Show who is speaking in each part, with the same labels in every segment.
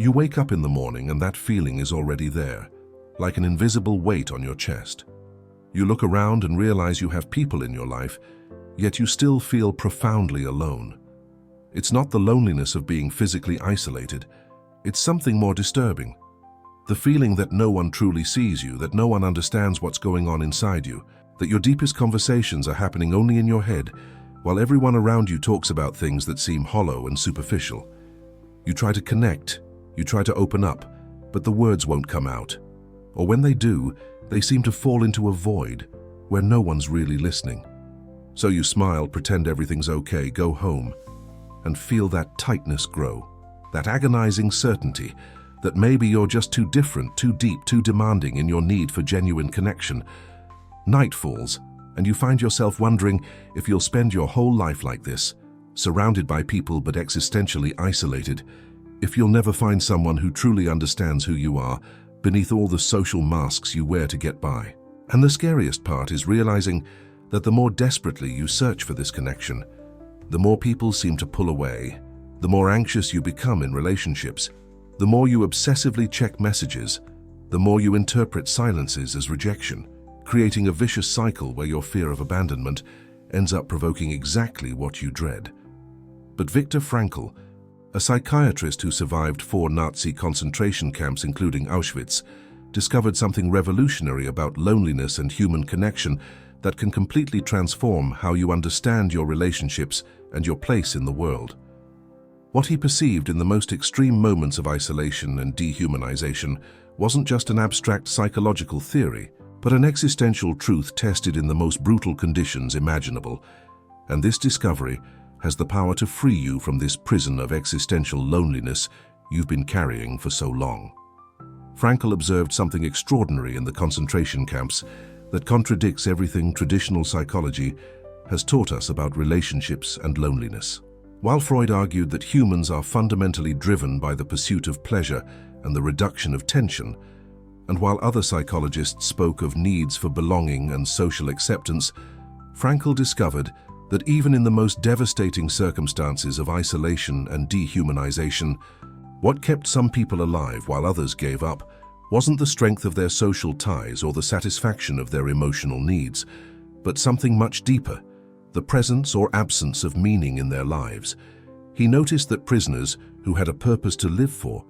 Speaker 1: You wake up in the morning and that feeling is already there, like an invisible weight on your chest. You look around and realize you have people in your life, yet you still feel profoundly alone. It's not the loneliness of being physically isolated, it's something more disturbing. The feeling that no one truly sees you, that no one understands what's going on inside you, that your deepest conversations are happening only in your head, while everyone around you talks about things that seem hollow and superficial. You try to connect, you try to open up, but the words won't come out. Or when they do, they seem to fall into a void where no one's really listening. So you smile, pretend everything's okay, go home, and feel that tightness grow, that agonizing certainty that maybe you're just too different, too deep, too demanding in your need for genuine connection. Night falls, and you find yourself wondering if you'll spend your whole life like this, surrounded by people but existentially isolated, if you'll never find someone who truly understands who you are beneath all the social masks you wear to get by. And the scariest part is realizing that the more desperately you search for this connection, the more people seem to pull away, the more anxious you become in relationships, the more you obsessively check messages, the more you interpret silences as rejection, creating a vicious cycle where your fear of abandonment ends up provoking exactly what you dread. But Viktor Frankl, a psychiatrist who survived 4 Nazi concentration camps including Auschwitz, discovered something revolutionary about loneliness and human connection that can completely transform how you understand your relationships and your place in the world. What he perceived in the most extreme moments of isolation and dehumanization wasn't just an abstract psychological theory, but an existential truth tested in the most brutal conditions imaginable. And this discovery has the power to free you from this prison of existential loneliness you've been carrying for so long. Frankl observed something extraordinary in the concentration camps that contradicts everything traditional psychology has taught us about relationships and loneliness. While Freud argued that humans are fundamentally driven by the pursuit of pleasure and the reduction of tension, and while other psychologists spoke of needs for belonging and social acceptance, Frankl discovered that even in the most devastating circumstances of isolation and dehumanization, what kept some people alive while others gave up wasn't the strength of their social ties or the satisfaction of their emotional needs, but something much deeper, the presence or absence of meaning in their lives. He noticed that prisoners who had a purpose to live for,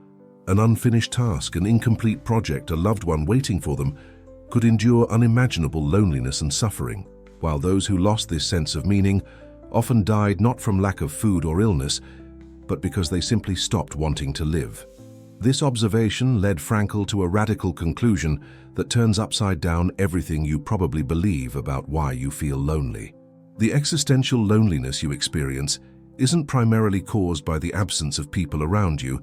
Speaker 1: an unfinished task, an incomplete project, a loved one waiting for them, could endure unimaginable loneliness and suffering, while those who lost this sense of meaning often died not from lack of food or illness, but because they simply stopped wanting to live. This observation led Frankl to a radical conclusion that turns upside down everything you probably believe about why you feel lonely. The existential loneliness you experience isn't primarily caused by the absence of people around you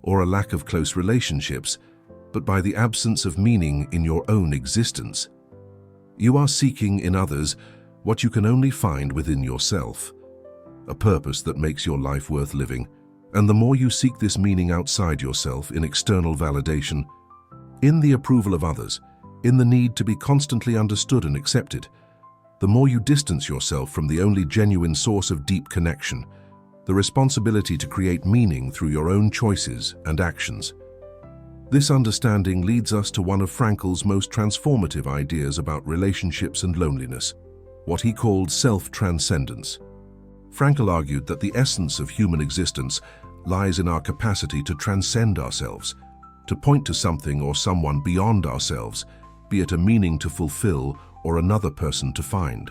Speaker 1: or a lack of close relationships, but by the absence of meaning in your own existence. You are seeking in others what you can only find within yourself, a purpose that makes your life worth living. And the more you seek this meaning outside yourself in external validation, in the approval of others, in the need to be constantly understood and accepted, the more you distance yourself from the only genuine source of deep connection, the responsibility to create meaning through your own choices and actions. This understanding leads us to one of Frankl's most transformative ideas about relationships and loneliness, what he called self-transcendence. Frankl argued that the essence of human existence lies in our capacity to transcend ourselves, to point to something or someone beyond ourselves, be it a meaning to fulfill or another person to find.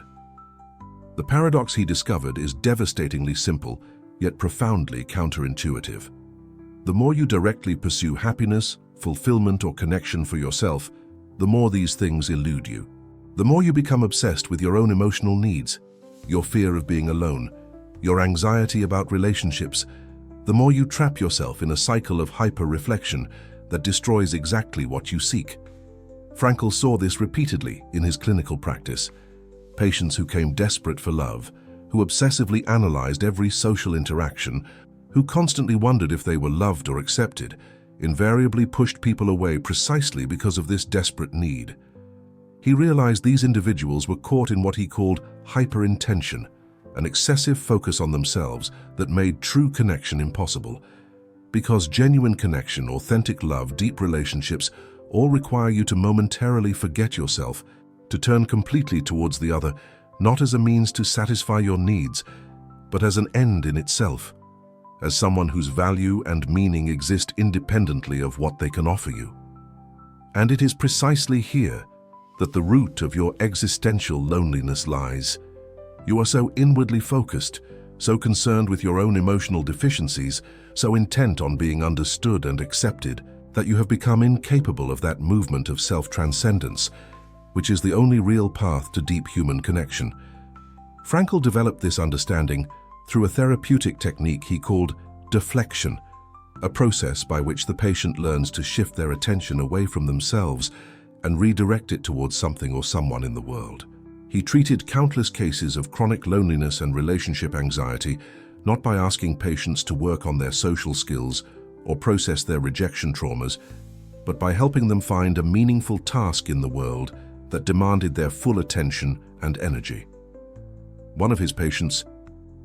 Speaker 1: The paradox he discovered is devastatingly simple, yet profoundly counterintuitive. The more you directly pursue happiness, fulfillment, or connection for yourself, the more these things elude you. The more you become obsessed with your own emotional needs, your fear of being alone, your anxiety about relationships, the more you trap yourself in a cycle of hyper-reflection that destroys exactly what you seek. Frankl saw this repeatedly in his clinical practice. Patients who came desperate for love, who obsessively analyzed every social interaction, who constantly wondered if they were loved or accepted, invariably pushed people away precisely because of this desperate need. He realized these individuals were caught in what he called hyper-intention, an excessive focus on themselves that made true connection impossible. Because genuine connection, authentic love, deep relationships all require you to momentarily forget yourself, to turn completely towards the other, not as a means to satisfy your needs, but as an end in itself, as someone whose value and meaning exist independently of what they can offer you. And it is precisely here that the root of your existential loneliness lies. You are so inwardly focused, so concerned with your own emotional deficiencies, so intent on being understood and accepted, that you have become incapable of that movement of self-transcendence, which is the only real path to deep human connection. Frankl developed this understanding through a therapeutic technique he called deflection, a process by which the patient learns to shift their attention away from themselves and redirect it towards something or someone in the world. He treated countless cases of chronic loneliness and relationship anxiety, not by asking patients to work on their social skills or process their rejection traumas, but by helping them find a meaningful task in the world that demanded their full attention and energy. One of his patients,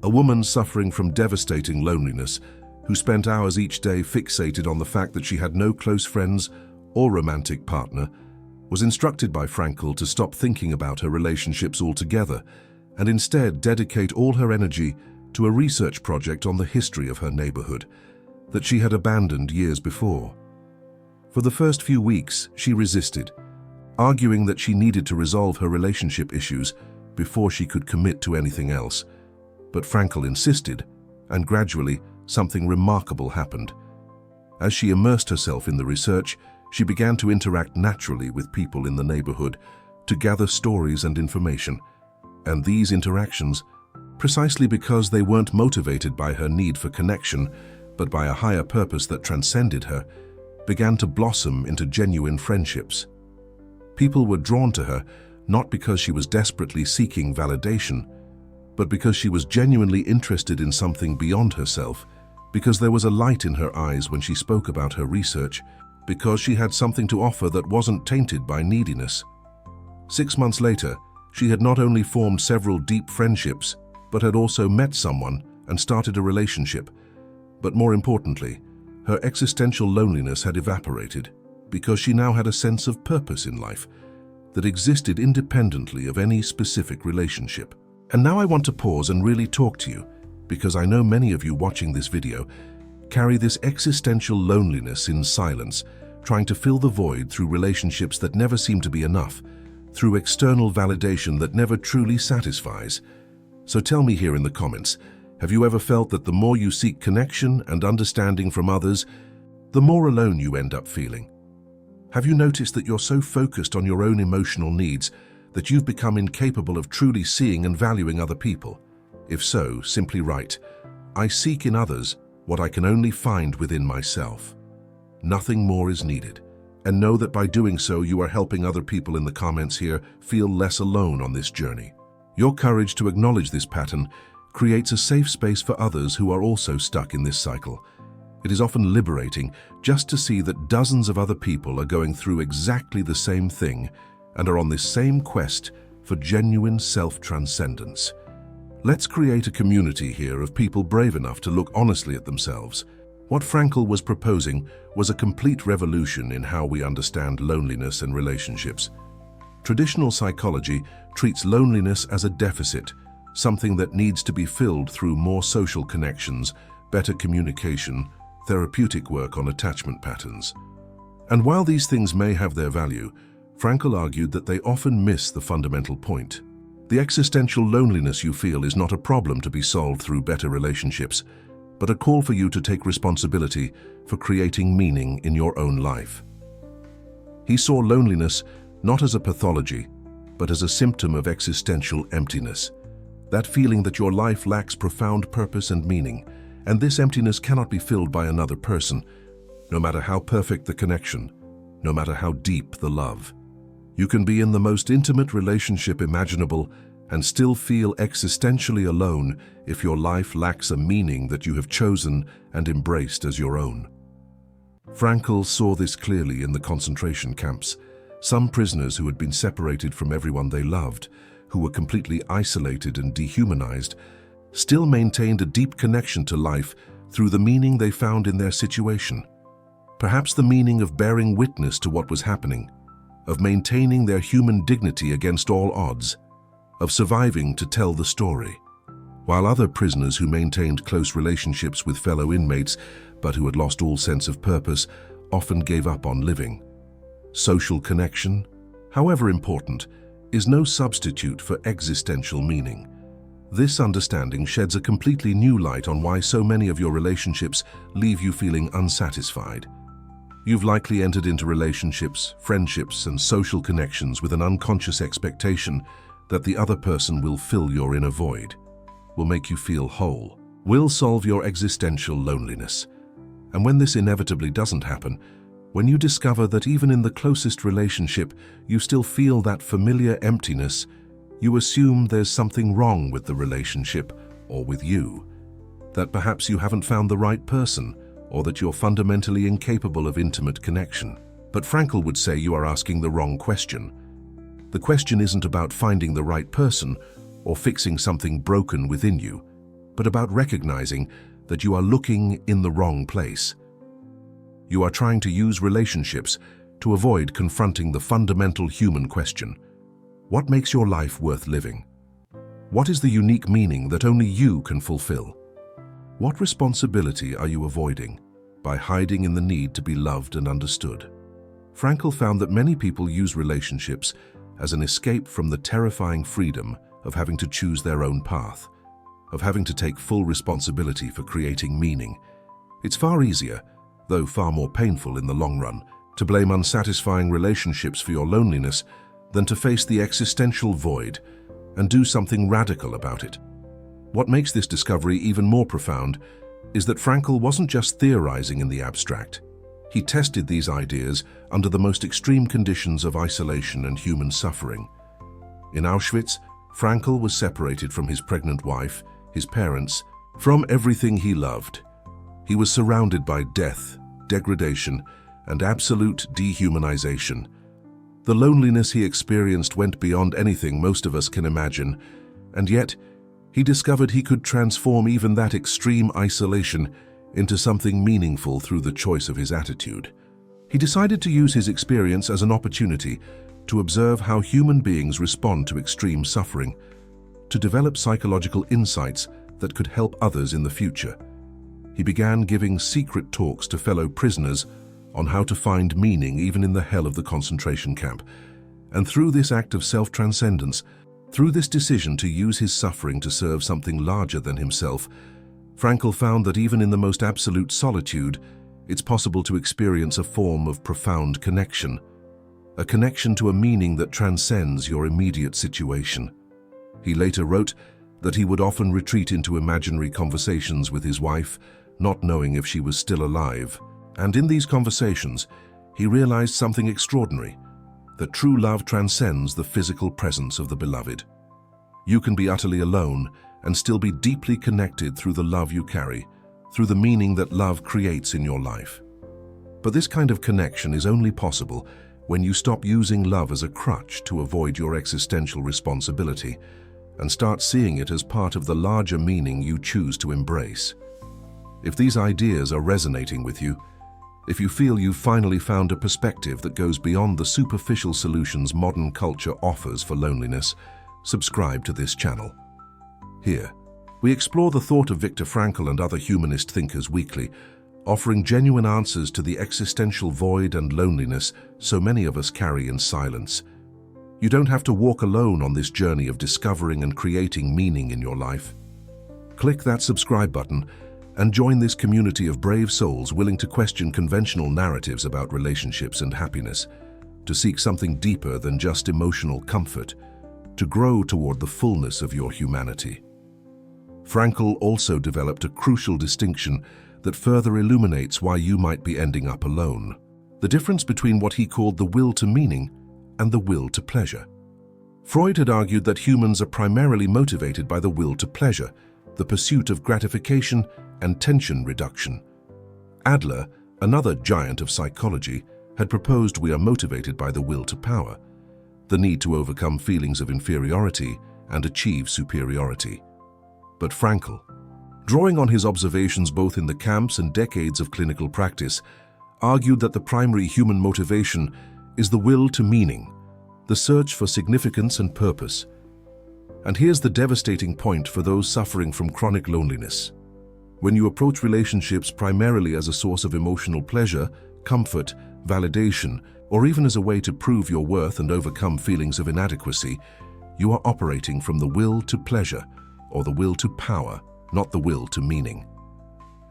Speaker 1: a woman suffering from devastating loneliness, who spent hours each day fixated on the fact that she had no close friends or romantic partner, was instructed by Frankl to stop thinking about her relationships altogether and instead dedicate all her energy to a research project on the history of her neighborhood that she had abandoned years before. For the first few weeks, she resisted, arguing that she needed to resolve her relationship issues before she could commit to anything else. But Frankl insisted, and gradually, something remarkable happened. As she immersed herself in the research, she began to interact naturally with people in the neighborhood, to gather stories and information. And these interactions, precisely because they weren't motivated by her need for connection, but by a higher purpose that transcended her, began to blossom into genuine friendships. People were drawn to her not because she was desperately seeking validation, but because she was genuinely interested in something beyond herself, because there was a light in her eyes when she spoke about her research, because she had something to offer that wasn't tainted by neediness. 6 months later, she had not only formed several deep friendships, but had also met someone and started a relationship. But more importantly, her existential loneliness had evaporated because she now had a sense of purpose in life that existed independently of any specific relationship. And now I want to pause and really talk to you, because I know many of you watching this video carry this existential loneliness in silence, trying to fill the void through relationships that never seem to be enough, through external validation that never truly satisfies. So tell me here in the comments, have you ever felt that the more you seek connection and understanding from others, the more alone you end up feeling? Have you noticed that you're so focused on your own emotional needs that you've become incapable of truly seeing and valuing other people? If so, simply write, "I seek in others what I can only find within myself." Nothing more is needed. And know that by doing so, you are helping other people in the comments here feel less alone on this journey. Your courage to acknowledge this pattern creates a safe space for others who are also stuck in this cycle. It is often liberating just to see that dozens of other people are going through exactly the same thing and are on this same quest for genuine self-transcendence. Let's create a community here of people brave enough to look honestly at themselves. What Frankl was proposing was a complete revolution in how we understand loneliness and relationships. Traditional psychology treats loneliness as a deficit, something that needs to be filled through more social connections, better communication, therapeutic work on attachment patterns. And while these things may have their value, Frankl argued that they often miss the fundamental point. The existential loneliness you feel is not a problem to be solved through better relationships, but a call for you to take responsibility for creating meaning in your own life. He saw loneliness not as a pathology, but as a symptom of existential emptiness. That feeling that your life lacks profound purpose and meaning, and this emptiness cannot be filled by another person, no matter how perfect the connection, no matter how deep the love. You can be in the most intimate relationship imaginable and still feel existentially alone if your life lacks a meaning that you have chosen and embraced as your own. Frankl saw this clearly in the concentration camps. Some prisoners who had been separated from everyone they loved, who were completely isolated and dehumanized, still maintained a deep connection to life through the meaning they found in their situation. Perhaps the meaning of bearing witness to what was happening, of maintaining their human dignity against all odds, of surviving to tell the story. While other prisoners who maintained close relationships with fellow inmates, but who had lost all sense of purpose, often gave up on living. Social connection, however important, is no substitute for existential meaning. This understanding sheds a completely new light on why so many of your relationships leave you feeling unsatisfied. You've likely entered into relationships, friendships, and social connections with an unconscious expectation that the other person will fill your inner void, will make you feel whole, will solve your existential loneliness. And when this inevitably doesn't happen, when you discover that even in the closest relationship you still feel that familiar emptiness, you assume there's something wrong with the relationship or with you, that perhaps you haven't found the right person, or that you're fundamentally incapable of intimate connection. But Frankl would say you are asking the wrong question. The question isn't about finding the right person or fixing something broken within you, but about recognizing that you are looking in the wrong place. You are trying to use relationships to avoid confronting the fundamental human question: what makes your life worth living? What is the unique meaning that only you can fulfill? What responsibility are you avoiding by hiding in the need to be loved and understood? Frankl found that many people use relationships as an escape from the terrifying freedom of having to choose their own path, of having to take full responsibility for creating meaning. It's far easier, though far more painful in the long run, to blame unsatisfying relationships for your loneliness than to face the existential void and do something radical about it. What makes this discovery even more profound is that Frankl wasn't just theorizing in the abstract. He tested these ideas under the most extreme conditions of isolation and human suffering. In Auschwitz, Frankl was separated from his pregnant wife, his parents, from everything he loved. He was surrounded by death, degradation, and absolute dehumanization. The loneliness he experienced went beyond anything most of us can imagine, and yet he discovered he could transform even that extreme isolation into something meaningful through the choice of his attitude. He decided to use his experience as an opportunity to observe how human beings respond to extreme suffering, to develop psychological insights that could help others in the future. He began giving secret talks to fellow prisoners on how to find meaning even in the hell of the concentration camp. And through this act of self-transcendence, through this decision to use his suffering to serve something larger than himself, Frankl found that even in the most absolute solitude, it's possible to experience a form of profound connection, a connection to a meaning that transcends your immediate situation. He later wrote that he would often retreat into imaginary conversations with his wife, not knowing if she was still alive. And in these conversations, he realized something extraordinary, that true love transcends the physical presence of the beloved. You can be utterly alone and still be deeply connected through the love you carry, through the meaning that love creates in your life. But this kind of connection is only possible when you stop using love as a crutch to avoid your existential responsibility and start seeing it as part of the larger meaning you choose to embrace. If these ideas are resonating with you, if you feel you've finally found a perspective that goes beyond the superficial solutions modern culture offers for loneliness, subscribe to this channel. Here, we explore the thought of Viktor Frankl and other humanist thinkers weekly, offering genuine answers to the existential void and loneliness so many of us carry in silence. You don't have to walk alone on this journey of discovering and creating meaning in your life. Click that subscribe button and join this community of brave souls willing to question conventional narratives about relationships and happiness, to seek something deeper than just emotional comfort, to grow toward the fullness of your humanity. Frankl also developed a crucial distinction that further illuminates why you might be ending up alone: the difference between what he called the will to meaning and the will to pleasure. Freud had argued that humans are primarily motivated by the will to pleasure, the pursuit of gratification and tension reduction. Adler, another giant of psychology, had proposed we are motivated by the will to power, the need to overcome feelings of inferiority and achieve superiority. But Frankl, drawing on his observations both in the camps and decades of clinical practice, argued that the primary human motivation is the will to meaning, the search for significance and purpose. And here's the devastating point for those suffering from chronic loneliness. When you approach relationships primarily as a source of emotional pleasure, comfort, validation, or even as a way to prove your worth and overcome feelings of inadequacy, you are operating from the will to pleasure, or the will to power, not the will to meaning.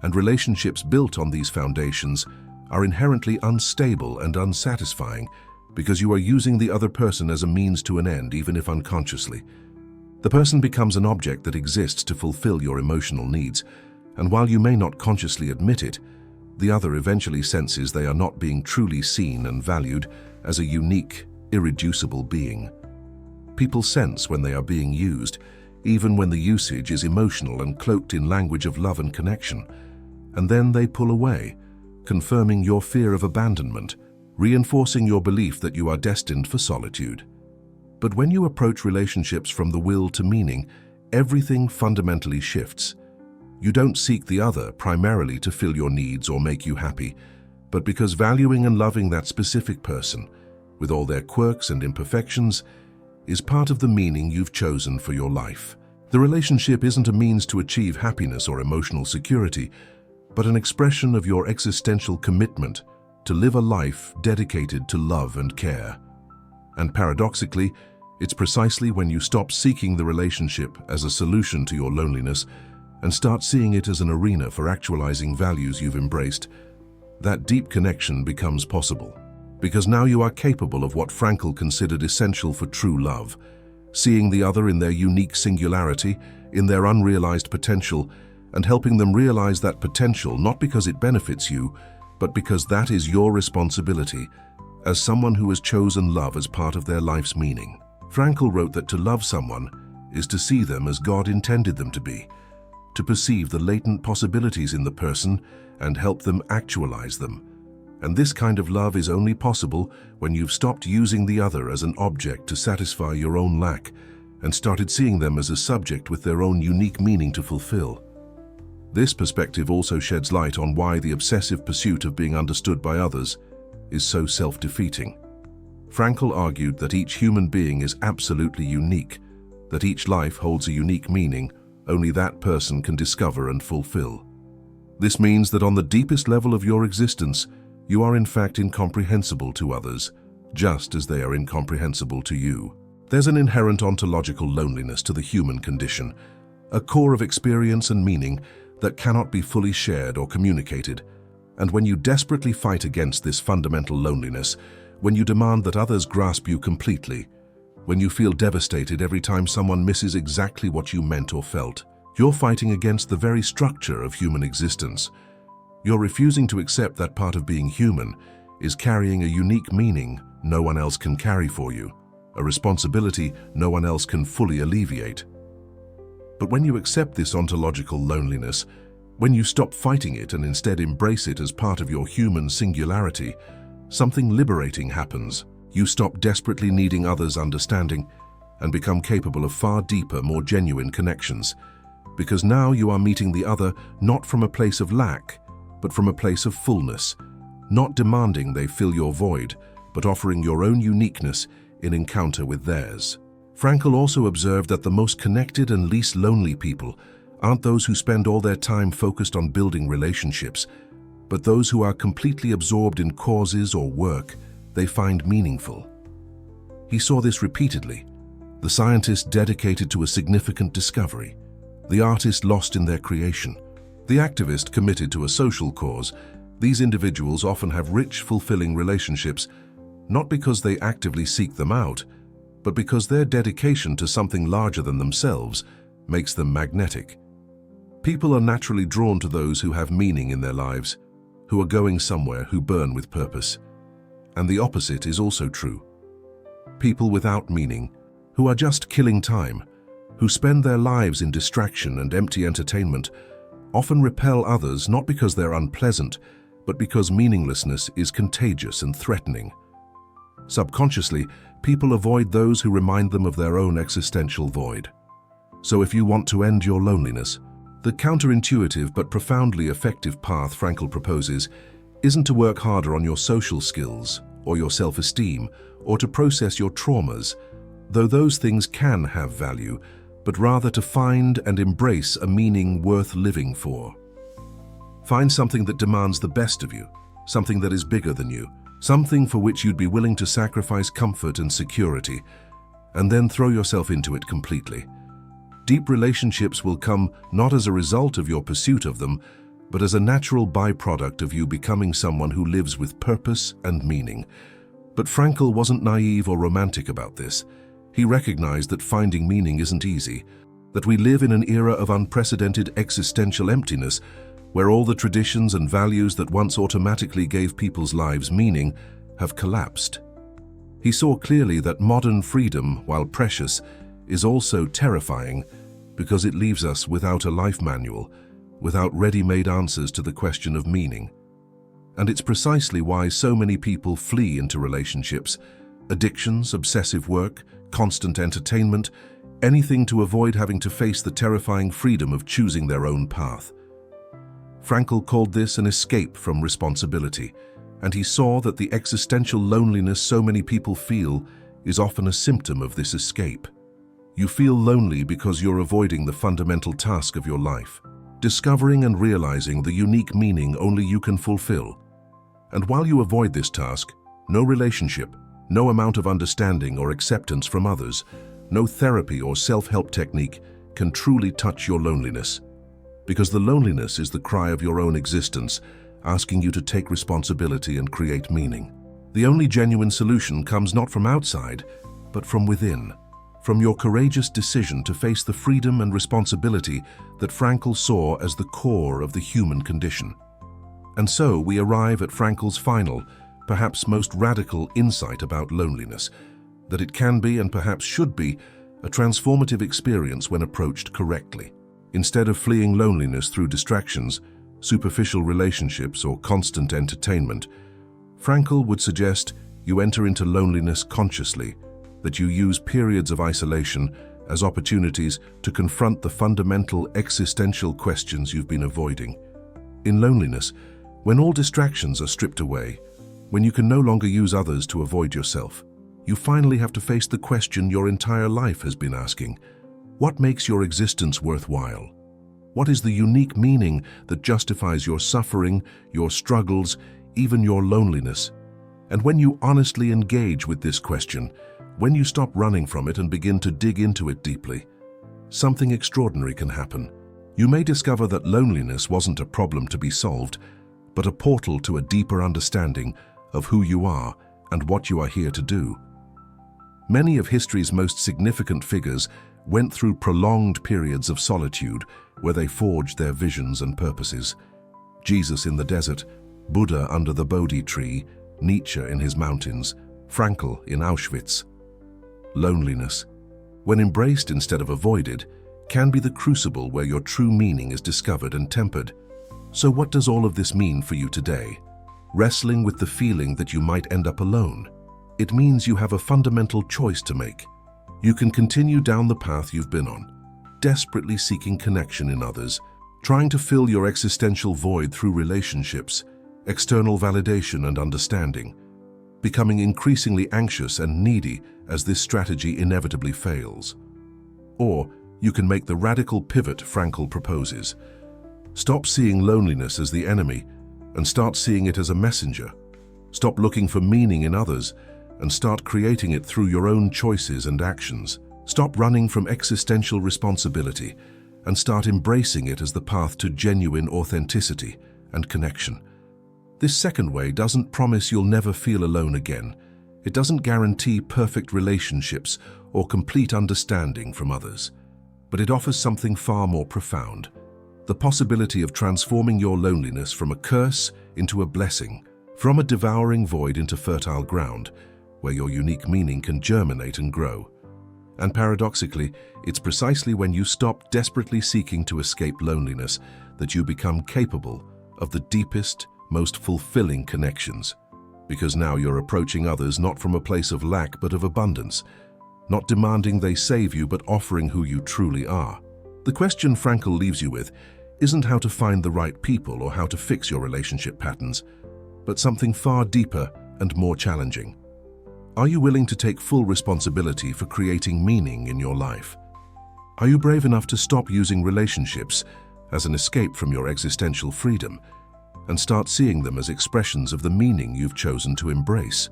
Speaker 1: And relationships built on these foundations are inherently unstable and unsatisfying because you are using the other person as a means to an end, even if unconsciously. The person becomes an object that exists to fulfill your emotional needs, and while you may not consciously admit it, the other eventually senses they are not being truly seen and valued as a unique, irreducible being. People sense when they are being used, even when the usage is emotional and cloaked in language of love and connection, and then they pull away, confirming your fear of abandonment, reinforcing your belief that you are destined for solitude. But when you approach relationships from the will to meaning, everything fundamentally shifts. You don't seek the other primarily to fill your needs or make you happy, but because valuing and loving that specific person, with all their quirks and imperfections, is part of the meaning you've chosen for your life. The relationship isn't a means to achieve happiness or emotional security, but an expression of your existential commitment to live a life dedicated to love and care. And paradoxically, it's precisely when you stop seeking the relationship as a solution to your loneliness and start seeing it as an arena for actualizing values you've embraced, that deep connection becomes possible. Because now you are capable of what Frankl considered essential for true love, seeing the other in their unique singularity, in their unrealized potential, and helping them realize that potential not because it benefits you, but because that is your responsibility as someone who has chosen love as part of their life's meaning. Frankl wrote that to love someone is to see them as God intended them to be, to perceive the latent possibilities in the person and help them actualize them. And this kind of love is only possible when you've stopped using the other as an object to satisfy your own lack and started seeing them as a subject with their own unique meaning to fulfill. This perspective also sheds light on why the obsessive pursuit of being understood by others is so self-defeating. Frankl argued that each human being is absolutely unique, that each life holds a unique meaning only that person can discover and fulfill. This means that on the deepest level of your existence, you are in fact incomprehensible to others, just as they are incomprehensible to you. There's an inherent ontological loneliness to the human condition, a core of experience and meaning that cannot be fully shared or communicated. And when you desperately fight against this fundamental loneliness, when you demand that others grasp you completely, when you feel devastated every time someone misses exactly what you meant or felt, you're fighting against the very structure of human existence. You're refusing to accept that part of being human is carrying a unique meaning no one else can carry for you, a responsibility no one else can fully alleviate. But when you accept this ontological loneliness, when you stop fighting it and instead embrace it as part of your human singularity, something liberating happens. You stop desperately needing others' understanding and become capable of far deeper, more genuine connections. Because now you are meeting the other not from a place of lack, but from a place of fullness, not demanding they fill your void, but offering your own uniqueness in encounter with theirs. Frankl also observed that the most connected and least lonely people aren't those who spend all their time focused on building relationships, but those who are completely absorbed in causes or work they find meaningful. He saw this repeatedly: the scientist dedicated to a significant discovery, the artist lost in their creation, the activist committed to a social cause. These individuals often have rich, fulfilling relationships, not because they actively seek them out, but because their dedication to something larger than themselves makes them magnetic. People are naturally drawn to those who have meaning in their lives, who are going somewhere, who burn with purpose. And the opposite is also true. People without meaning, who are just killing time, who spend their lives in distraction and empty entertainment, often repel others not because they're unpleasant, but because meaninglessness is contagious and threatening. Subconsciously, people avoid those who remind them of their own existential void. So if you want to end your loneliness, The counterintuitive but profoundly effective path Frankl proposes isn't to work harder on your social skills or your self-esteem or to process your traumas, though those things can have value, but rather to find and embrace a meaning worth living for. Find something that demands the best of you, something that is bigger than you, something for which you'd be willing to sacrifice comfort and security, and then throw yourself into it completely. Deep relationships will come not as a result of your pursuit of them, but as a natural byproduct of you becoming someone who lives with purpose and meaning. But Frankl wasn't naive or romantic about this. He recognized that finding meaning isn't easy, that we live in an era of unprecedented existential emptiness, where all the traditions and values that once automatically gave people's lives meaning have collapsed. He saw clearly that modern freedom, while precious, is also terrifying because it leaves us without a life manual, without ready-made answers to the question of meaning. And it's precisely why so many people flee into relationships, addictions, obsessive work, constant entertainment, anything to avoid having to face the terrifying freedom of choosing their own path. Frankl called this an escape from responsibility, and he saw that the existential loneliness so many people feel is often a symptom of this escape. You feel lonely because you're avoiding the fundamental task of your life, discovering and realizing the unique meaning only you can fulfill. And while you avoid this task, no relationship, no amount of understanding or acceptance from others, no therapy or self-help technique can truly touch your loneliness. Because the loneliness is the cry of your own existence, asking you to take responsibility and create meaning. The only genuine solution comes not from outside, but from within. From your courageous decision to face the freedom and responsibility that Frankl saw as the core of the human condition. And so we arrive at Frankl's final, perhaps most radical insight about loneliness, that it can be and perhaps should be a transformative experience when approached correctly. Instead of fleeing loneliness through distractions, superficial relationships, or constant entertainment, Frankl would suggest you enter into loneliness consciously, that you use periods of isolation as opportunities to confront the fundamental existential questions you've been avoiding. In loneliness, when all distractions are stripped away, when you can no longer use others to avoid yourself, you finally have to face the question your entire life has been asking. What makes your existence worthwhile? What is the unique meaning that justifies your suffering, your struggles, even your loneliness? And when you honestly engage with this question, when you stop running from it and begin to dig into it deeply, something extraordinary can happen. You may discover that loneliness wasn't a problem to be solved, but a portal to a deeper understanding of who you are and what you are here to do. Many of history's most significant figures went through prolonged periods of solitude where they forged their visions and purposes. Jesus in the desert, Buddha under the Bodhi tree, Nietzsche in his mountains, Frankl in Auschwitz. Loneliness, when embraced instead of avoided, can be the crucible where your true meaning is discovered and tempered. So what does all of this mean for you today? Wrestling with the feeling that you might end up alone? It means you have a fundamental choice to make. You can continue down the path you've been on, desperately seeking connection in others, trying to fill your existential void through relationships, external validation and understanding, becoming increasingly anxious and needy as this strategy inevitably fails. Or you can make the radical pivot Frankl proposes. Stop seeing loneliness as the enemy and start seeing it as a messenger. Stop looking for meaning in others and start creating it through your own choices and actions. Stop running from existential responsibility and start embracing it as the path to genuine authenticity and connection. This second way doesn't promise you'll never feel alone again. It doesn't guarantee perfect relationships or complete understanding from others. But it offers something far more profound: the possibility of transforming your loneliness from a curse into a blessing, from a devouring void into fertile ground, where your unique meaning can germinate and grow. And paradoxically, it's precisely when you stop desperately seeking to escape loneliness that you become capable of the deepest, most fulfilling connections. Because now you're approaching others not from a place of lack but of abundance, not demanding they save you but offering who you truly are. The question Frankl leaves you with isn't how to find the right people or how to fix your relationship patterns, but something far deeper and more challenging. Are you willing to take full responsibility for creating meaning in your life? Are you brave enough to stop using relationships as an escape from your existential freedom and start seeing them as expressions of the meaning you've chosen to embrace?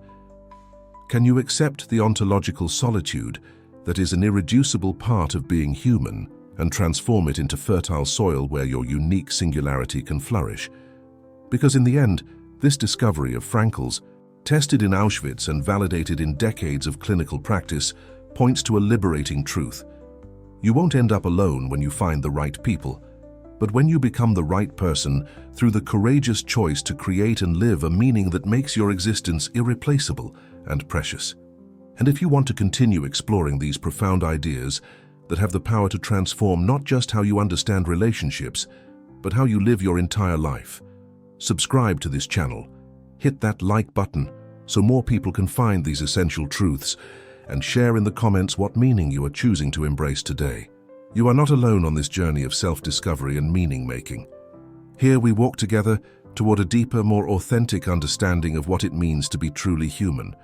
Speaker 1: Can you accept the ontological solitude that is an irreducible part of being human and transform it into fertile soil where your unique singularity can flourish? Because in the end, this discovery of Frankl's, tested in Auschwitz and validated in decades of clinical practice, points to a liberating truth. You won't end up alone when you find the right people, but when you become the right person through the courageous choice to create and live a meaning that makes your existence irreplaceable and precious. And if you want to continue exploring these profound ideas that have the power to transform not just how you understand relationships, but how you live your entire life, subscribe to this channel, hit that like button so more people can find these essential truths, and share in the comments what meaning you are choosing to embrace today. You are not alone on this journey of self-discovery and meaning-making. Here we walk together toward a deeper, more authentic understanding of what it means to be truly human.